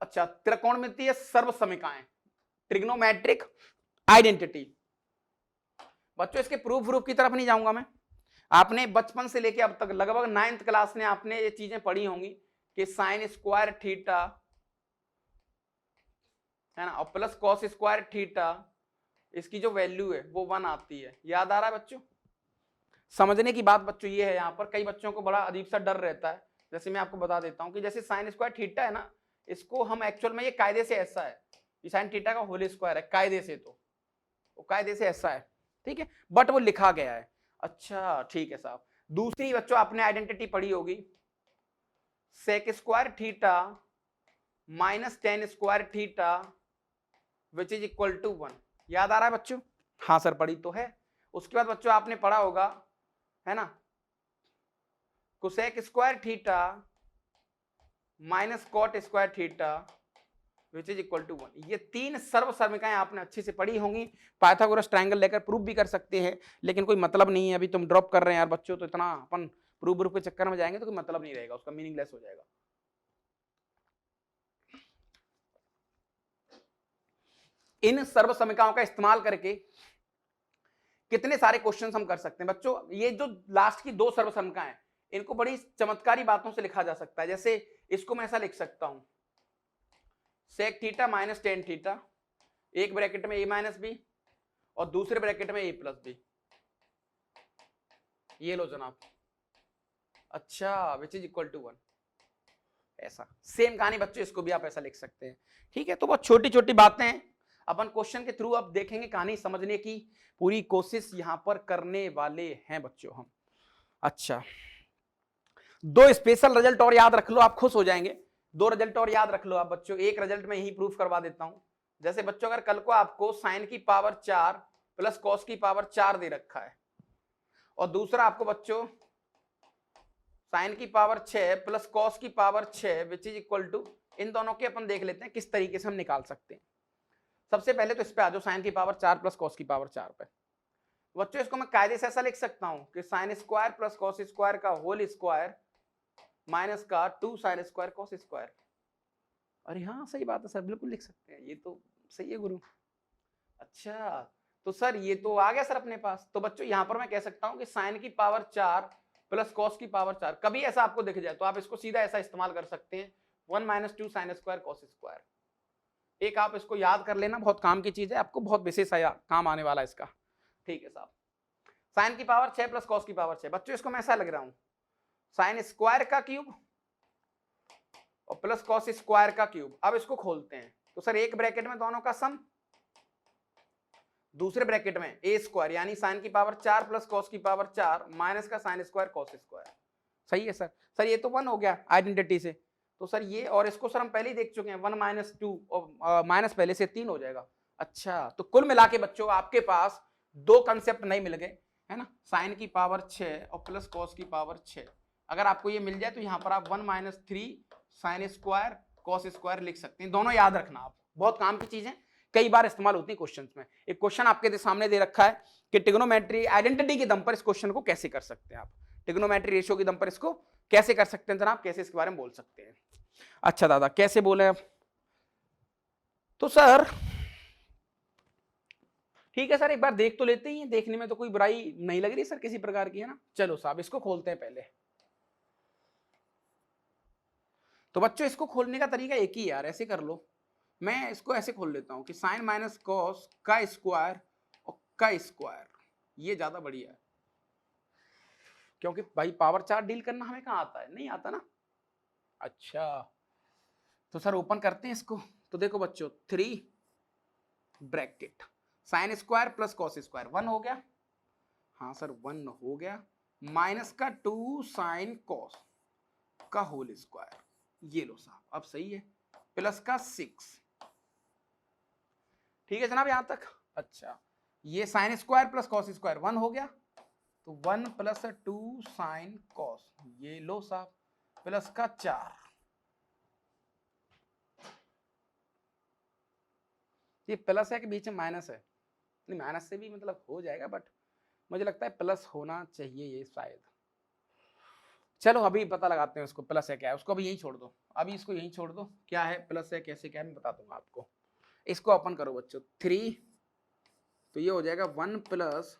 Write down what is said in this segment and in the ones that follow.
अच्छा, त्रिकोणमितीय है सर्वसमीकाएं, ट्रिग्नोमेट्रिक आइडेंटिटी। बच्चों इसके प्रूफ की तरफ नहीं जाऊंगा मैं। आपने बचपन से लेके अब तक लगभग 9th क्लास में आपने ये चीजें पढ़ी होंगी कि साइन स्क्वायर थीटा है ना, और प्लस कॉस स्क्वायर थीटा, इसकी जो वैल्यू है वो 1 आती है। याद आ रहा है बच्चों? समझने की बात बच्चों ये है, यहाँ पर कई बच्चों को बड़ा अजीब सा डर रहता है। जैसे मैं आपको बता देता हूँ कि जैसे साइन स्क्वायर थीटा है ना, इसको हम एक्चुअल में ये कायदे से ऐसा है कि साइन थीटा का होल स्क्वायर है कायदे से, तो वो कायदे से ऐसा है, ठीक है, बट वो लिखा गया है। अच्छा ठीक है साहब। दूसरी बच्चों आपने आइडेंटिटी पढ़ी होगी, sec square theta minus tan square theta which is equal to 1। याद आ रहा है बच्चों? हाँ सर पढ़ी तो है। उसके बाद बच्चों आपने पढ़ा होगा है ना, cosec square theta minus cot square theta which is equal to 1। ये तीन सर्वसमीकाएं आपने अच्छे से पढ़ी होंगी। पाइथागोरस ट्रायंगल लेकर प्रूफ भी कर सकते हैं, लेकिन कोई मतलब नहीं है, अभी तुम ड्रॉप कर रहे हैं यार बच्चों, तो इतना अपन प्रूफ के चक्कर में जाएंगे तो कोई मतलब नहीं रहेगा, उसका मीनिंगलेस हो जाएगा। इन सर्वसमीकाओं का इस्तेमाल करके कितने सारे क्वेश्चंस हम कर सकते हैं बच्चों। ये जो लास्ट की दो सर्वसमीकाएं हैं, इनको बड़ी चमत्कारी बातों से लिखा जा सकता है। जैसे इसको मैं ऐसा लिख सकता हूं, sec theta minus tan theta, एक ब्रैकेट में ए माइनस बी और दूसरे ब्रैकेट में ए प्लस बी। ये लो जनाब, अच्छा विच इज इक्वल टू 1। ऐसा सेम कहानी बच्चों, इसको भी आप ऐसा लिख सकते हैं, ठीक है। तो बहुत छोटी छोटी बातें हैं, अपन क्वेश्चन के थ्रू अब देखेंगे, कहानी समझने की पूरी कोशिश यहां पर करने वाले हैं बच्चों हम। अच्छा, दो स्पेशल रिजल्ट और याद रख लो, आप खुश हो जाएंगे। दो रिजल्ट और याद रख लो आप बच्चों, एक रिजल्ट में यही प्रूफ करवा देता हूं। जैसे बच्चों अगर कल को आपको साइन की पावर 4 प्लस कॉस की पावर 4 दे रखा है, और दूसरा आपको बच्चों साइन की पावर 6 प्लस कॉस की power 6 which is equal to, इन दोनों के अपन देख लेते हैं किस तरीके से हम निकाल सकते हैं। सबसे पहले तो इस पे आ जाओ, साइन की पावर 4 प्लस कॉस की पावर 4 पे। बच्चों इसको मैं कायदे से ऐसा लिख सकता हूं कि sign square plus cos square का होल स्क्वायर माइनस का 2 साइन स्क्वायर कॉस स्क्वायर। अरे हाँ सही बात है सर, बिल्कुल लिख सकते हैं, ये तो सही है गुरु। अच्छा तो सर ये तो आ गया सर अपने पास। तो बच्चों यहां पर मैं कह सकता हूं कि साइन की पावर 4 प्लस कॉस की पावर 4, कभी ऐसा आपको दिख जाए तो आप इसको सीधा ऐसा इस्तेमाल कर सकते हैं, 1 minus 2 sine square cos square. एक आप इसको याद कर लेना, बहुत काम की चीज है, आपको बहुत विशेष काम आने वाला है इसका, ठीक है साहब। साइन की पावर 6 प्लस कॉस की पावर 6, बच्चों इसको मैं ऐसा लग रहा हूं, साइन स्क्वायर का क्यूब और प्लस कॉस स्क्वायर का क्यूब। अब इसको खोलते हैं तो सर एक ब्रैकेट में दोनों का सम, दूसरे ब्रैकेट में ए स्क्वायर यानी साइन की पावर 4 प्लस कॉस की पावर 4 माइनस का साइन स्क्वायर कॉस स्क्वायर। सही है सर। सर ये तो 1 हो गया आइडेंटिटी से, तो सर ये और इसको सर हम पहले ही देख चुके हैं, 1 माइनस 2 और माइनस पहले से 3 हो जाएगा। अच्छा तो कुल मिला के बच्चों आपके पास दो कंसेप्ट नहीं मिल गए, है ना, साइन की पावर 6 और प्लस कॉस की पावर 6। अगर आपको ये मिल जाए तो यहां पर आप 1 minus 3 sine square cos square लिख सकते हैं। दोनों याद रखना आप, बहुत काम की चीजें, कई बार इस्तेमाल होती है क्वेश्चंस में। एक क्वेश्चन आपके सामने दे रखा है कि ट्रिग्नोमेट्री आइडेंटिटी के दम पर इस क्वेश्चन को कैसे कर सकते हैं आप, ट्रिग्नोमेट्री रेशियो के दम पर इसको कैसे कर सकते हैं जनाब, कैसे इसके बारे में बोल सकते हैं। अच्छा दादा कैसे बोले अब, तो सर ठीक है सर एक बार देख तो लेते ही हैं, देखने में तो कोई बुराई नहीं लग रही सर किसी प्रकार की, है ना। चलो साहब इसको खोलते हैं पहले। तो बच्चों इसको खोलने का तरीका एक ही यार, ऐसे कर लो, मैं इसको ऐसे खोल लेता हूं कि साइन माइनस कॉस का स्क्वायर और का स्क्वायर, ये ज्यादा बढ़िया है, क्योंकि भाई पावर 4 डील करना हमें कहां आता है, नहीं आता ना। अच्छा तो सर ओपन करते हैं इसको, तो देखो बच्चों 3 bracket sign square plus cos square 1 हो गया, हाँ सर 1 हो गया, माइनस का 2 साइन कॉस का होल स्क्वायर, ये लो साहब अब सही है, प्लस का 6, ठीक है जनाब यहां तक। अच्छा ये sign square plus cos square 1 हो गया, तो 1 प्लस 2 साइन कॉस, ये लो साहब प्लस का 4, ये प्लस है कि बीच में माइनस है, नहीं माइनस से भी मतलब हो जाएगा, बट मुझे लगता है प्लस होना चाहिए ये शायद। चलो अभी पता लगाते हैं उसको प्लस है क्या है, उसको अभी यही छोड़ दो, अभी इसको यहीं छोड़ दो, क्या है प्लस है कैसे क्या है मैं बता दूंगा आपको। इसको अपन करो बच्चों 3, तो ये हो जाएगा 1 plus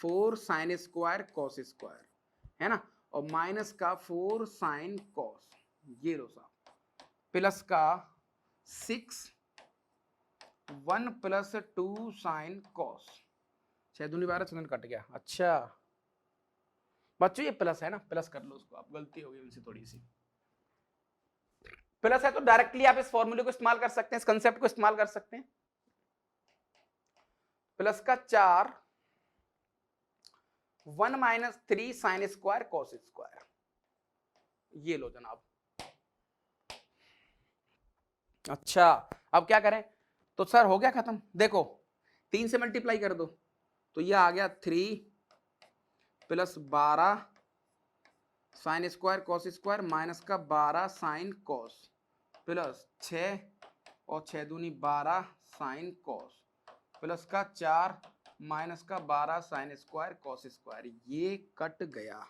4 sine square cos square, है ना, और माइनस का 4 साइन कॉस, ये लो साहब, प्लस का 6 1 प्लस 2 साइन कॉस, 6 दूनी 12 चंदन कट गया। अच्छा बच्चों ये प्लस है ना, प्लस कर लो उसको, आप गलती हो गई उनसे थोड़ी सी, प्लस है तो डायरेक्टली आप इस फॉर्मूले को इस्तेमाल कर सकते हैं, इस कंसेप्ट को इस्तेमाल कर सकते हैं। प्लस का 4 1 minus 3 sine square cos square, ये लो जनाब। अच्छा अब क्या करें, तो सर हो गया खत्म, देखो 3 से मल्टीप्लाई कर दो तो ये आ गया 3 plus 12 sine square cos square minus का 12 साइन कॉस प्लस 6 और 6 दूनी 12 साइन कॉस प्लस का 4 माइनस का 12 साइन स्क्वायर कॉस स्क्वायर, ये कट गया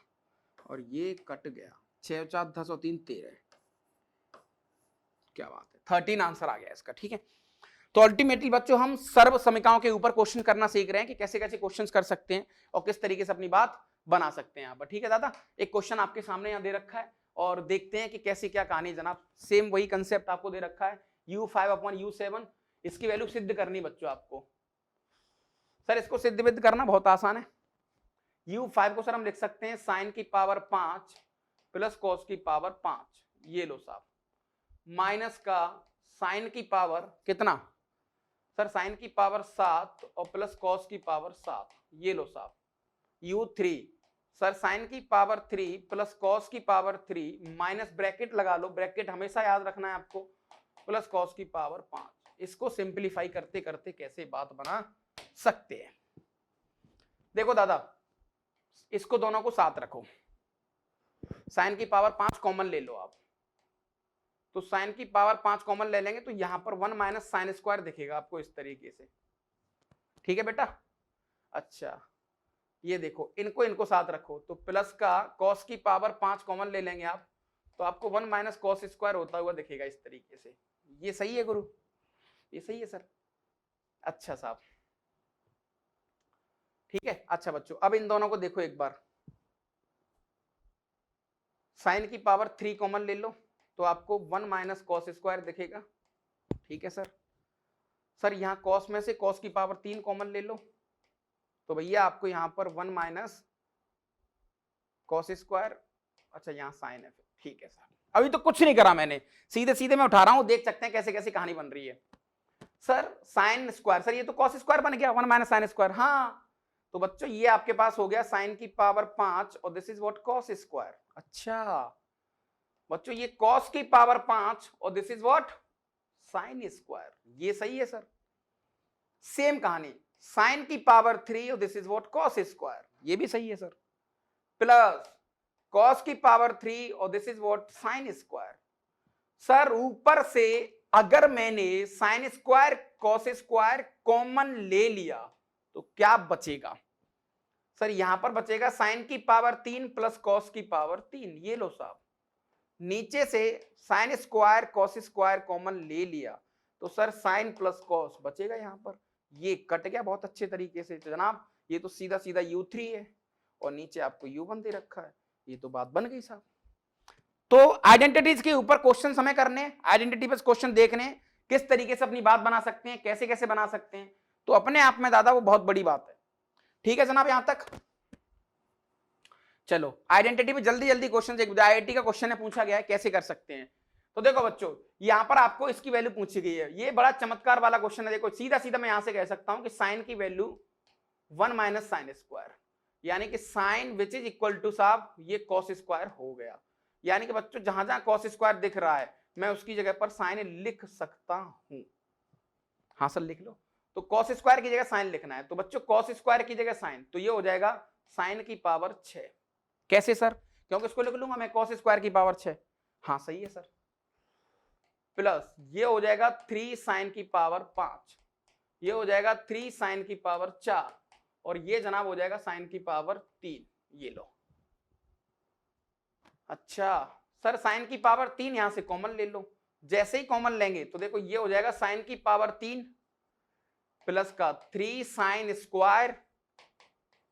और ये कट गया, 6 4 10 और 3 13, क्या बात है, 13 आंसर आ गया इसका। ठीक है, तो अल्टीमेटली बच्चों हम सर्व समीकरणों के ऊपर क्वेश्चन करना सीख रहे हैं कि कैसे कैसे क्वेश्चंस कर सकते हैं और किस तरीके से अपनी बात बना सकते हैं यहाँ पर। ठीक है दादा, एक क्वेश्चन आपके सामने यहाँ दे रखा है और देखते हैं कि कैसे क्या कहानी जनाब। सेम वही कंसेप्ट आपको दे रखा है, u5/u7, इसकी वैल्यू सिद्ध करनी बच्चों आपको। सर इसको सिद्ध करना बहुत आसान है, u5 को सर हम लिख सकते हैं साइन की पावर 5 प्लस कॉस की पावर 5, ये लो साहब, माइनस का साइन की पावर कितना सर, साइन की पावर 7 और प्लस कॉस की पावर 7, ये लो साहब, u3 सर साइन की पावर 3 प्लस कॉस की पावर 3 माइनस ब्रैकेट लगा लो, ब्रैकेट हमेशा याद रखना है आपको, प्लस कॉस की पावर 5। इसको सिंप्लीफाई करते करते कैसे बात बना सकते हैं, देखो दादा इसको दोनों को साथ रखो, साइन की पावर 5 कॉमन ले लो आप, तो साइन की पावर 5 कॉमन ले लेंगे तो यहां पर 1 माइनस साइन स्क्वायर दिखेगा आपको इस तरीके से। ठीक है बेटा, अच्छा ये देखो इनको इनको साथ रखो, तो प्लस का कॉस की पावर 5 कॉमन ले लेंगे आप, तो आपको 1 माइनस कॉस स्क्वायर होता हुआ दिखेगा इस तरीके से। ये सही है गुरु, ये सही है सर, अच्छा साहब ठीक है। अच्छा बच्चों अब इन दोनों को देखो एक बार, साइन की पावर 3 कॉमन ले लो तो आपको 1 माइनस कॉस स्क्वायर दिखेगा। ठीक है सर, सर यहाँ कॉस में से कॉस की पावर 3 कॉमन ले लो तो भैया आपको यहाँ पर 1 माइनस कॉस स्क्वायर, अच्छा यहाँ साइन है, ठीक है सर। अभी तो कुछ नहीं करा मैंने, सीधे सीधे मैं उठा रहा हूं, देख सकते हैं कैसे कैसे कहानी बन रही है। सर साइन स्क्वायर, सर ये तो कॉस स्क्वायर बन गया, 1 माइनस साइन स्क्वायर, हाँ तो बच्चों ये आपके पास हो गया साइन की पावर 5 और this is what cos square. अच्छा बच्चों ये कॉस की पावर 5 और this is what sine square, ये सही है सर। सेम कहानी साइन की पावर 3 और this is what cos square, ये भी सही है सर, प्लस कॉस की पावर 3 और this is what sine square. Sir ऊपर से अगर मैंने sine square cos square common ले लिया तो क्या बचेगा सर, यहां पर बचेगा साइन की पावर 3 प्लस कॉस की पावर 3, ये लो साहब, नीचे से sine square cos square common ले लिया तो सर साइन प्लस कॉस बचेगा यहां पर, ये कट गया बहुत अच्छे तरीके से जनाब। ये तो सीधा सीधा u3 है और नीचे आपको u1 दे रखा है, ये तो बात बन गई साहब। तो आइडेंटिटीज के ऊपर क्वेश्चन हमें करने, आइडेंटिटी पर क्वेश्चन देखने, किस तरीके से अपनी बात बना सकते हैं, कैसे कैसे बना सकते हैं, तो अपने आप में दादा वो बहुत बड़ी बात है। ठीक है जनाब यहां तक, चलो आइडेंटिटी पे जल्दी जल्दी क्वेश्चन, एक आईआईटी का क्वेश्चन है पूछा गया है कैसे कर सकते हैं। तो देखो बच्चों यहां पर आपको इसकी वैल्यू पूछी गई है, ये बड़ा चमत्कार वाला क्वेश्चन है। देखो सीधा सीधा मैं यहां से कह सकता हूं कि साइन की वैल्यू 1 माइनस साइन स्क्वायर, यानी कि sine which is equal to साहब ये कॉस स्क्वायर हो गया, यानी कि बच्चों जहां जहां कॉस स्क्वायर दिख रहा है मैं उसकी जगह पर साइन लिख सकता हूं। हाँ सर लिख लो, तो कॉस स्क्वायर की जगह साइन लिखना है, तो बच्चों कॉस स्क्वायर की जगह साइन, तो ये हो जाएगा साइन की पावर 6। कैसे सर, क्योंकि इसको लिख लूंगा मैं कॉस स्क्वायर की पावर 6, हाँ सही है सर, प्लस ये हो जाएगा 3 साइन की पावर 5, ये हो जाएगा 3 साइन की पावर 4 और ये जनाब हो जाएगा साइन की पावर 3, ये लो। अच्छा सर साइन की पावर 3 यहां से कॉमन ले लो, जैसे ही कॉमन लेंगे तो देखो ये हो जाएगा साइन की पावर 3 प्लस का 3 साइन स्क्वायर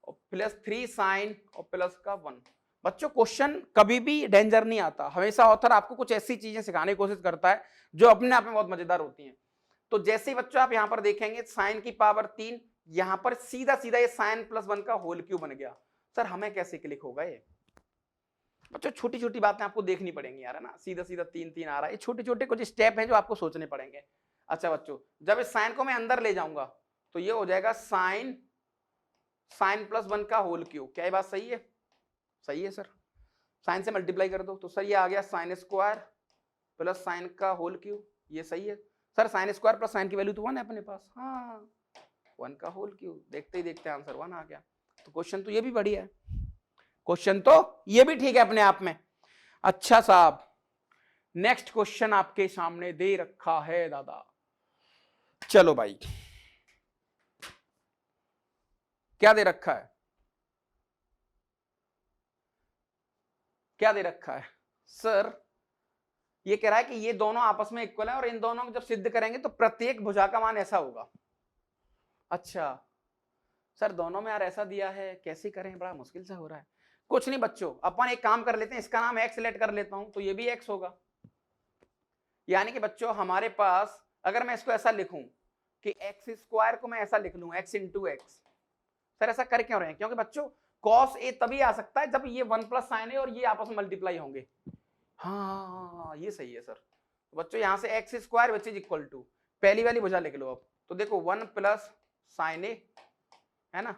और प्लस 3 साइन और प्लस का 1। बच्चों क्वेश्चन कभी भी डेंजर नहीं आता, हमेशा ऑथर आपको कुछ ऐसी चीजें सिखाने की कोशिश करता है जो अपने आप में बहुत मजेदार होती हैं। तो जैसे ही बच्चों आप यहां पर देखेंगे साइन की पावर 3, यहां पर सीधा सीधा ये साइन प्लस 1 का होल क्यूब बन गया। सर हमें कैसे क्लिक होगा ये? बच्चों छोटी छोटी बातें आपको देखनी पड़ेंगी यार, है ना, सीधा सीधा 3 3 आ रहा है, ये छोटे छोटे कुछ स्टेप हैं जो आपको सोचने पड़ेंगे। अच्छा बच्चों, जब इस साइन को मैं अंदर ले जाऊंगा तो ये हो जाएगा साइन प्लस 1 का होल क्यूब। क्या ये बात सही है? सही है सर। साइन से मल्टीप्लाई कर दो तो सर ये आ गया साइन स्क्वायर प्लस साइन का होल क्यूब, ये सही है sir. Sign square plus sign की वैल्यू तो 1 है अपने पास, हाँ 1 का होल क्यूब। देखते ही देखते आंसर 1 आ गया। तो क्वेश्चन तो ये भी बढ़िया है, क्वेश्चन तो ये भी ठीक है अपने आप में। अच्छा साहब, नेक्स्ट क्वेश्चन आपके सामने दे रखा है दादा। चलो भाई, क्या दे रखा है? क्या दे रखा है सर? ये कह रहा है कि ये दोनों आपस में इक्वल है और इन दोनों को जब सिद्ध करेंगे तो प्रत्येक भुजा का मान ऐसा होगा। अच्छा सर, दोनों में यार ऐसा दिया है, कैसे करें, बड़ा मुश्किल से हो रहा है। कुछ नहीं बच्चों, अपन एक काम कर लेते हैं, इसका नाम एक्स लेट कर लेता हूं तो ये भी एक्स होगा। यानी कि बच्चों हमारे पास, अगर मैं इसको ऐसा लिखूं कि एक्स स्क्वायर को मैं ऐसा लिख लूं एक्स इंटू एक्स। सर ऐसा कर क्यों रहे हैं? क्योंकि बच्चों कॉस ए तभी आ सकता है जब ये 1 प्लस साइन ए और ये आपस में मल्टीप्लाई होंगे। हाँ ये सही है सर। तो बच्चों यहां से x square which is equal to, पहली वाली भुजा लिख लो अब, तो देखो 1 प्लस साइन ए, है ना,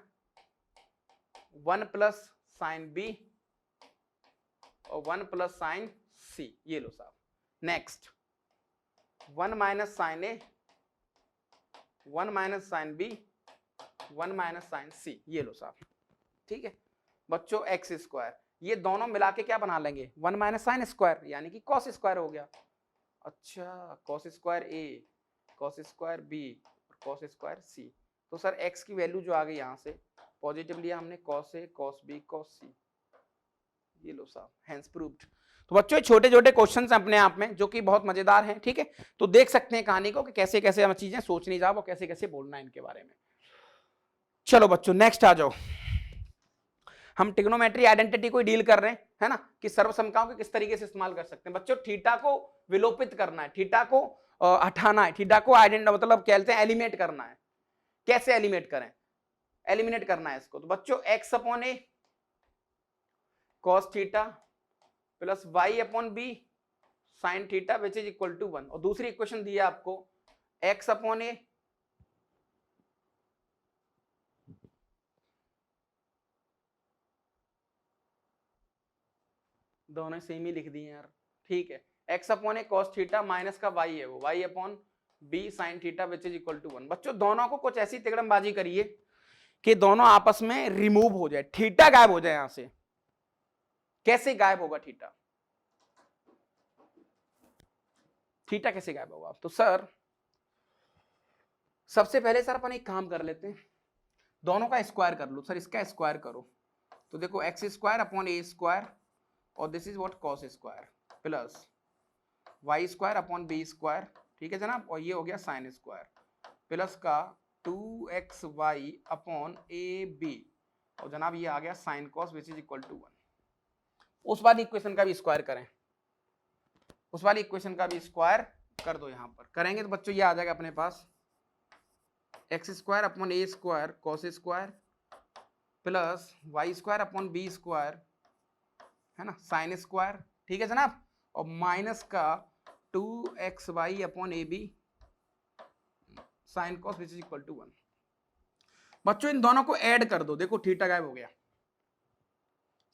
1 प्लस साइन बी और 1 प्लस साइन सी, ये लो साहब। Next 1 minus sine a, 1 minus sine b, 1 minus sine c, ये लो साहब। ठीक है बच्चों, एक्स स्क्वायर ये दोनों मिला के क्या बना लेंगे? 1 माइनस साइन स्क्वायर, यानी कि कॉस स्क्वायर हो गया। अच्छा, कॉस स्क्वायर ए, कॉस स्क्वायर बी और कॉस स्क्वायर सी। तो सर एक्स की वैल्यू जो आ गई यहां से पॉजिटिव लिया हमने, cos A cos B cos सी, ये लो साहब, हेंस प्रूव्ड। तो बच्चों छोटे छोटे क्वेश्चन अपने आप में जो कि बहुत मजेदार हैं। ठीक है, तो देख सकते हैं कहानी को कि कैसे कैसे हम चीजें सोचनी जाओ और कैसे कैसे बोलना है इनके बारे में। चलो बच्चों नेक्स्ट आ जाओ। हम ट्रिग्नोमेट्री आइडेंटिटी को डील कर रहे हैं, है ना, कि सर्वसमताओं को किस तरीके से इस्तेमाल कर सकते हैं। बच्चों थीटा को विलोपित करना है, थीटा को हटाना है, थीटा को मतलब कहते हैं एलिमिनेट करना है। कैसे एलिमिनेट करें? एलिमिनेट करना है इसको, तो बच्चों x upon a cos theta plus y upon b sine theta which is equal to 1। और दूसरी इक्वेशन दी है आपको एक्स अपॉन ए दोनों सेम ही लिख दिए यार। ठीक है, x upon a cos theta minus का वाई है वो y upon b sine theta which is equal to 1। बच्चों दोनों को कुछ ऐसी तिगड़मबाजी करिए कि दोनों आपस में रिमूव हो जाए, थीटा गायब हो जाए यहां से। कैसे गायब होगा थीटा? थीटा कैसे गायब होगा? तो सर सबसे पहले सर अपन एक काम कर लेते हैं, दोनों का स्क्वायर कर लो। सर इसका स्क्वायर करो तो देखो x square upon a square और this is what cos square plus y square upon b square, ठीक है जनाब, और ये हो गया साइन स्क्वायर प्लस का 2xy अपॉन ए बी और जनाब ये आ गया sine cos which is equal to 1। उस वाली इक्वेशन का भी स्क्वायर करें, उस वाली इक्वेशन का भी स्क्वायर कर दो। यहां पर करेंगे तो बच्चों ये आ जाएगा अपने पास x square upon a square cos square plus y square upon b square, है ना, साइन स्क्वायर, ठीक है जनाब, और माइनस का 2xy upon a b sine cos which is equal to 1। बच्चों इन दोनों को ऐड कर दो, देखो थीटा गायब हो गया।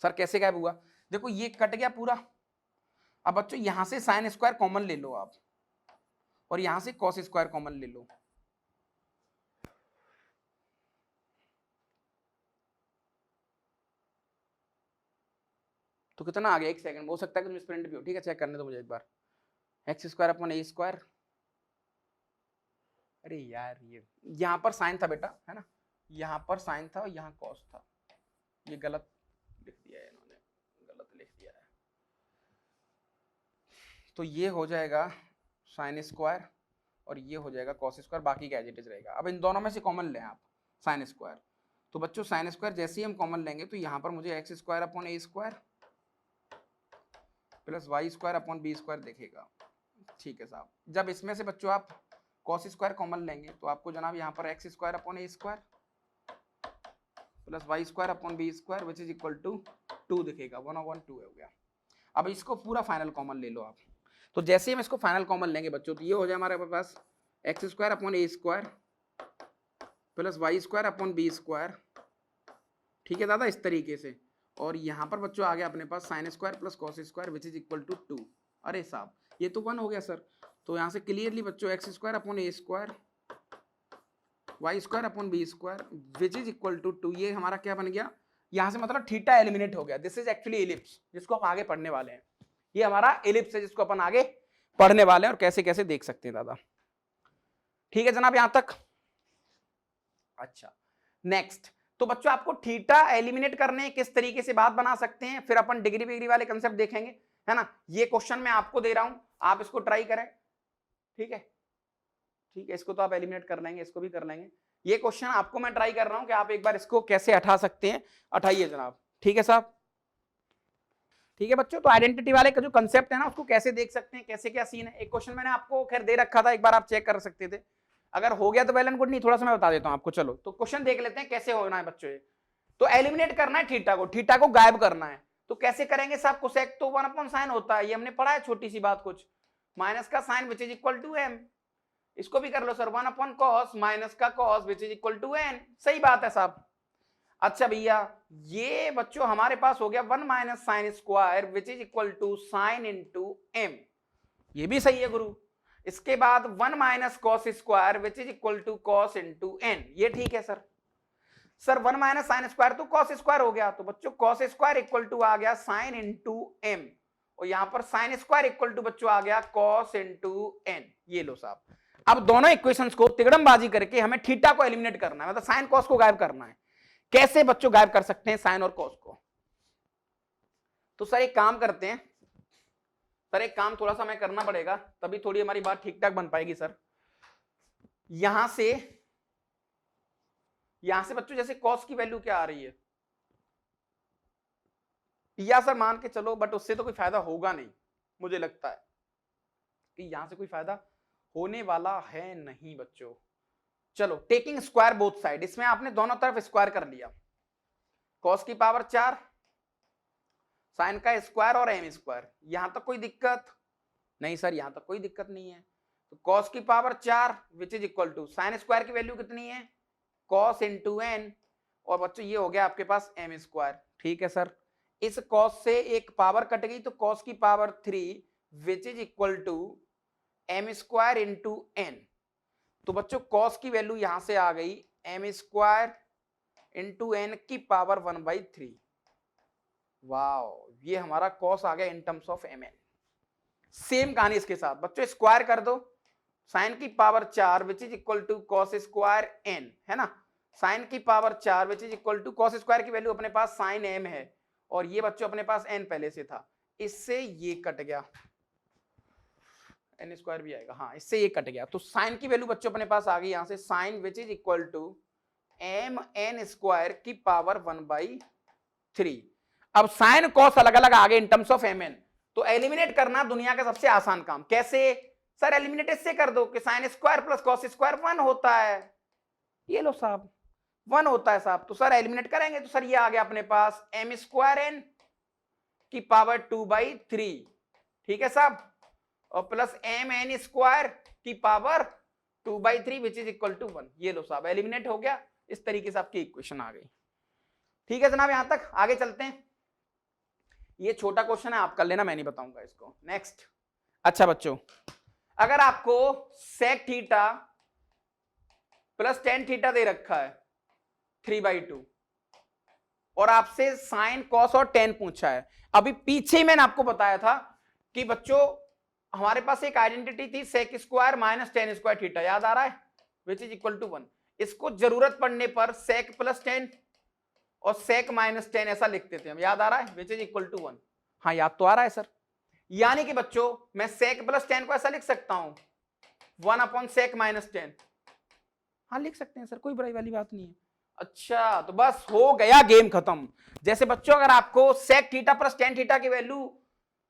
सर कैसे गायब हुआ? देखो ये कट गया पूरा। अब बच्चों यहां से साइन स्क्वायर कॉमन ले लो आप और यहां से कॉस स्क्वायर कॉमन ले लो, तो कितना आ गया? एक सेकंड, हो सकता है कि तुम स्प्रिंट भी हो, ठीक है, चेक करने दो मुझे एक बार। X square upon a square, अरे यार ये यहां पर साइन था बेटा, है ना, यहां पर साइन था और यहां कॉस था, ये गलत लिख दिया है इन्होंने, गलत लिख दिया है। तो ये हो जाएगा साइन स्क्वायर और ये हो जाएगा कॉस स्क्वायर, बाकी का एज इट इज रहेगा। अब इन दोनों में से कॉमन लें आप साइन स्क्वायर, तो बच्चों साइन स्क्वायर जैसे ही हम कॉमन लेंगे तो यहाँ पर मुझे x square upon a square plus y square upon b square दिखेगा। ठीक है साहब, जब इसमें से बच्चों आप कॉस स्क्वायर कॉमन लेंगे तो आपको जनाब यहाँ पर x square upon a square plus y square upon b square which is equal to 2 दिखेगा। 1/2 हो गया। अब इसको पूरा फाइनल कॉमन ले लो आप, तो जैसे ही हम इसको फाइनल कॉमन लेंगे बच्चों तो ये हो जाए हमारे पास x square upon a square plus y square upon b square. ठीक है दादा, इस तरीके से। और यहाँ पर बच्चों आ गया अपने पास sine square plus cos square which is equal to 2। अरे साहब ये तो 1 हो गया सर, तो यहाँ से क्लियरली बच्चों x square upon a square y square upon b square which is equal to 2, ये हमारा क्या बन गया, यहाँ से मतलब थीटा एलिमिनेट हो गया। दिस इज एक्चुअली एलिप्स जिसको हम आगे पढ़ने वाले हैं। ये हमारा एलिप्स है जिसको अपन आगे पढ़ने वाले हैं और कैसे कैसे देख सकते हैं दादा। ठीक है जनाब यहां तक। अच्छा नेक्स्ट, तो बच्चों आपको थीटा एलिमिनेट करने किस तरीके से बात बना सकते हैं, फिर अपन डिग्री बिग्री वाले कंसेप्ट देखेंगे, है ना। ये क्वेश्चन मैं आपको दे रहा हूं, आप इसको ट्राई करें। ठीक है, ठीक है, इसको तो आप एलिमिनेट कर लेंगे, इसको भी कर लेंगे। ये क्वेश्चन आपको मैं ट्राई कर रहा हूं कि आप एक बार इसको कैसे हटा सकते हैं, उठाइए जनाब। ठीक है साहब, ठीक है बच्चों। तो आइडेंटिटी वाले का जो कंसेप्ट है ना उसको कैसे देख सकते हैं, कैसे क्या सीन है। एक क्वेश्चन मैंने आपको खैर दे रखा था, एक बार आप चेक कर सकते थे। अगर हो गया तो वेल एंड गुड, नहीं थोड़ा सा मैं बता देता हूं आपको। चलो तो क्वेश्चन देख लेते हैं कैसे होना है बच्चों। ये तो एलिमिनेट करना है थीटा को गायब करना है। तो कैसे करेंगे साहब, कोसेक तो 1/sin होता है, ये हमने पढ़ा है छोटी सी बात कुछ। माइनस का sine which is equal to m, इसको भी कर लो सर 1/cos माइनस का cos which is equal to n। सही बात है साहब। अच्छा भैया ये बच्चों हमारे पास हो गया 1 - sin square which is equal to sine into m, ये भी सही है गुरु। इसके बाद 1 - cos square which is equal to cos into n, ये ठीक है सर। सर 1 - sin स्क्वायर तो cos स्क्वायर हो गया, तो बच्चों cos स्क्वायर इक्वल टू आ गया साइन इंटू m, और यहां पर साइन स्क्वायर इक्वल टू बच्चों आ गया cos इंटू n। ये लो साहब, अब दोनों इक्वेशंस को तिगड़मबाजी करके हमें थीटा को एलिमिनेट करना है, मतलब साइन कॉस को गायब करना है। कैसे बच्चों गायब कर सकते हैं साइन और कॉस को, तो सर एक काम करते हैं, सर एक काम थोड़ा सा मैं करना पड़ेगा तभी थोड़ी हमारी बात ठीक ठाक बन पाएगी सर। यहां से बच्चों जैसे कॉस की वैल्यू क्या आ रही है, या सर मान के चलो, बट उससे तो कोई फायदा होगा नहीं, मुझे लगता है कि यहां से कोई फायदा होने वाला है नहीं बच्चों। चलो टेकिंग स्क्वायर बोथ साइड, इसमें आपने दोनों तरफ स्क्वायर कर लिया, कॉस की पावर 4 साइन का स्क्वायर और m स्क्वायर। यहां तक कोई दिक्कत नहीं सर, यहां तक कोई दिक्कत नहीं है। तो कॉस की power 4 which is equal to sine square की वैल्यू कितनी है कॉस इंटू n, और बच्चों ये हो गया आपके पास m स्क्वायर। ठीक है सर, इस कॉस से एक पावर कट गई तो कॉस की power 3 which is equal to m square into n। तो बच्चों कॉस की वैल्यू यहां से आ गई m स्क्वायर इंटू n की पावर 1/3। वाओ, ये हमारा कॉस आ गया in terms of mn। Same कहानी इसके साथ बच्चों, स्क्वायर कर दो साइन की power 4 which is equal to cos square n, है ना। साइन की power 4 which is equal to cos square की वैल्यू अपने पास साइन m है, और ये बच्चों अपने पास n पहले से था, इससे ये कट गया, n स्क्वायर भी आएगा, हाँ इससे ये कट गया। तो साइन की वैल्यू बच्चों अपने पास आ गई यहां से sine which is equal to mn square की पावर 1/3। अब साइन कॉस अलग अलग आ गए इन टर्म्स ऑफ mn, तो एलिमिनेट करना दुनिया का सबसे आसान काम। कैसे सर, एलिमिनेट इससे कर दो कि sign square plus cos square 1 होता है, ये लो साहब 1 होता है साहब। तो सर एलिमिनेट करेंगे तो सर ये आ गया अपने पास m स्क्वायर n की पावर 2/3, ठीक है साहब, और प्लस mn स्क्वायर की power 2/3 which is equal to 1। ये लो साहब एलिमिनेट हो गया, इस तरीके से आपकी इक्वेशन आ गई। ठीक है जनाब, यहां तक आगे चलते हैं। ये छोटा क्वेश्चन है, आप कर लेना, मैं नहीं बताऊंगा इसको। नेक्स्ट, अच्छा बच्चों अगर आपको sec theta plus tan theta दे रखा है 3/2 और आपसे साइन कॉस और टेन पूछा है। अभी पीछे मैंने आपको बताया था कि बच्चों हमारे पास एक आइडेंटिटी थी sec square minus tan square theta, याद आ रहा है, विच इज इक्वल टू 1। इसको जरूरत पड़ने पर सेक प्लस टेन और सेक माइनस टेन ऐसा लिखते थे हम, याद आ रहा है, विच इज इक्वल टू 1। हाँ याद तो आ रहा है सर। यानी कि बच्चों मैं sec प्लस 10 को ऐसा लिख सकता हूं 1 अपॉन sec माइनस 10। हाँ लिख सकते हैं सर, कोई बुराई वाली बात नहीं है। अच्छा तो बस हो गया, गेम खत्म। जैसे बच्चों अगर आपको sec theta plus tan theta की वैल्यू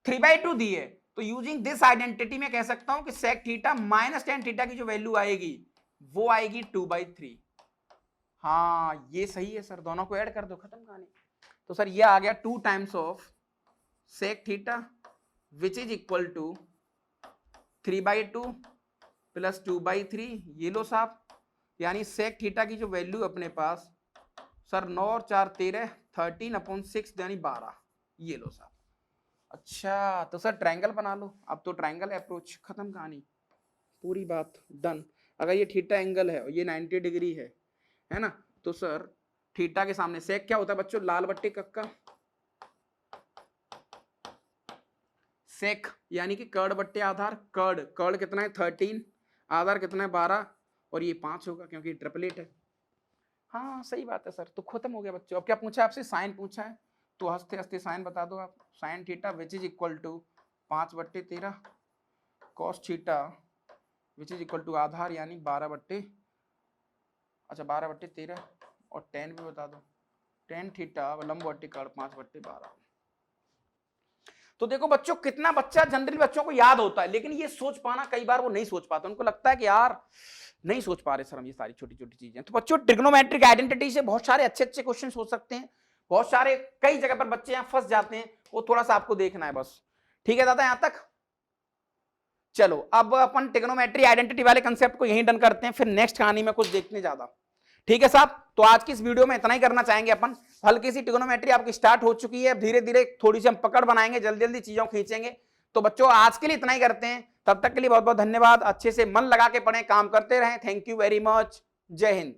3/2 दी है तो यूजिंग दिस आइडेंटिटी में कह सकता हूं कि sec theta minus tan theta की जो वैल्यू आएगी वो आएगी 2/3। हाँ ये सही है सर, दोनों को ऐड कर दो, खत्म कहानी। तो सर ये आ गया 2 times of sec theta which is equal to 3/2 plus 2/3। ये लो साहब, यानी sec थीटा की जो वैल्यू अपने पास सर 9 और 4 13 13/6 यानी 12। ये लो साहब। अच्छा तो सर ट्रायंगल बना लो, अब तो ट्रायंगल अप्रोच, खत्म कहानी, पूरी बात डन। अगर ये थीटा एंगल है और ये 90 डिग्री है ना, तो सर थीटा के सामने sec क्या होता है बच्चों, लाल बट्टे कक्का, sec यानी कि कर्ड बट्टे आधार, कर्ड कितना है 13, आधार कितना है 12 और ये 5 होगा क्योंकि ट्रिपलेट है। हाँ सही बात है सर, तो खत्म हो गया बच्चों। अब क्या पूछा आपसे, साइन पूछा है, तो हंसते हंसते साइन बता दो आप। Sine theta which is equal to 5/13 cos theta which is equal to आधार यानी 12/13 और tan भी बता दो, tan थीटा लंबवर्टिकल 5/12। तो देखो बच्चों कितना बच्चा जनरली बच्चों को याद होता है, लेकिन ये सोच पाना कई बार वो नहीं सोच पाते, उनको लगता है कि यार नहीं सोच पा रहे सर हम ये सारी छोटी छोटी चीजें। तो बच्चों ट्रिग्नोमेट्रिक आइडेंटिटी से बहुत सारे अच्छे अच्छे क्वेश्चन हो सकते हैं, बहुत सारे कई जगह पर बच्चे यहाँ फंस जाते हैं, वो थोड़ा सा आपको देखना है बस। ठीक है दादा यहां तक? चलो अब अपन ट्रिग्नोमेट्री आइडेंटिटी वाले कंसेप्ट को यहीं डन करते हैं, फिर नेक्स्ट कहानी में कुछ देखने ज्यादा। ठीक है साहब, तो आज की इस वीडियो में इतना ही करना चाहेंगे अपन। हल्की सी ट्रिग्नोमेट्री आपकी स्टार्ट हो चुकी है, धीरे धीरे थोड़ी सी हम पकड़ बनाएंगे, जल्दी जल्दी चीजों खींचेंगे। तो बच्चों आज के लिए इतना ही करते हैं, तब तक के लिए बहुत बहुत धन्यवाद। अच्छे से मन लगा के पढ़ें, काम करते रहें। थैंक यू वेरी मच, जय हिंद।